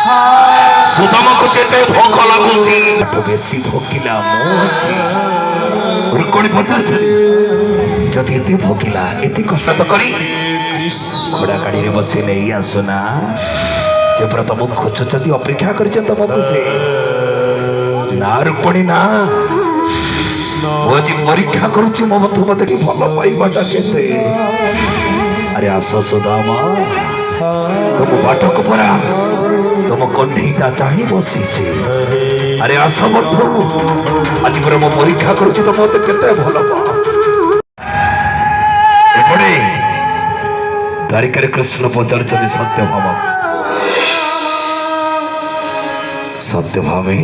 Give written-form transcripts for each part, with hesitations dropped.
ସୁଦାମକୁ ଯେତେ ଭୋକ ଲାଗୁଛି ବେଶୀ ଭୋକିଲା ମୁଁ ଅଛି। ରୁକ୍ମିଣୀ ପଚାରୁଛନ୍ତି ଯଦି ଏତେ ଭୋକିଲା ଏତେ କଷ୍ଟ ତ କରି ଘୋଡ଼ା ଗାଡ଼ିରେ ବସି ନେଇ ଆସୁନା। ସେ ପୁରା ତମକୁ ଖୋଜୁଛନ୍ତି, ଅପେକ୍ଷା କରିଛନ୍ତି ତମକୁ। ସେ ନା ରୁକ୍ମିଣୀ ନା, ମୁଁ ଆଜି ପରୀକ୍ଷା କରୁଛି ମୋ ବନ୍ଧୁ ମତେ ଭଲ ପାଇବାଟା କେତେ। ଆରେ ଆସ ସୁଦାମା, ତମ ବାଟକୁ ପରା ତମ କଣ୍ଢେଇଟା ଚାହିଁ ବସିଛି। ଆରେ ଆସ ବନ୍ଧୁ, ଆଜି ପରା ମୁଁ ପରୀକ୍ଷା କରୁଛି ତମ ମତେ କେତେ ଭଲ ପାଅ। ଏପଟେ ଦ୍ୱାରିକାରେ କୃଷ୍ଣ ପଚାରୁଛନ୍ତି ସତ୍ୟଭାମ, ସତ୍ୟଭାମେ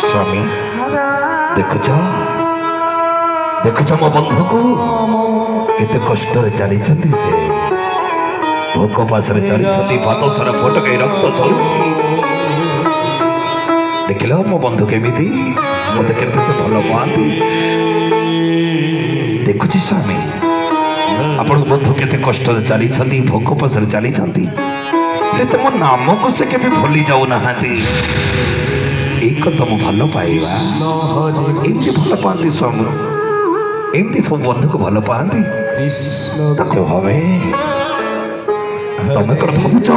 ସ୍ୱାମୀ ଦେଖୁଛ ମୋ ବନ୍ଧୁକୁ କେତେ କଷ୍ଟରେ ଚାଲିଛନ୍ତି। ସେ ଭୋକ ପାଶରେ ଚାଲିଛନ୍ତି, ପାଦ ସାରା ଫଟକାଇ ରକ୍ତ ଚାଲୁଛି। ଦେଖିଲ ମୋ ବନ୍ଧୁ କେମିତି ମତେ କେତେ ସେ ଭଲ ପାଆନ୍ତି। ଦେଖୁଛି ସ୍ୱାମୀ ଆପଣଙ୍କ ବନ୍ଧୁ କେତେ କଷ୍ଟରେ ଚାଲିଛନ୍ତି, ଭୋକ ପାଶରେ ଚାଲିଛନ୍ତି, ହେଲେ ତମ ନାମକୁ ସେ କେବେ ଭୁଲି ଯାଉନାହାନ୍ତି। ଏଇ କଥା ମୁଁ ଭଲ ପାଇବା, ଏମିତି ଭଲ ପାଆନ୍ତି ସ୍ୱାମୀ, ଏମିତି ସବୁ ବନ୍ଧୁକୁ ଭଲ ପାଆନ୍ତି। ତାକୁ ଭାବେ ତମେ କଣ ଭାବୁଛ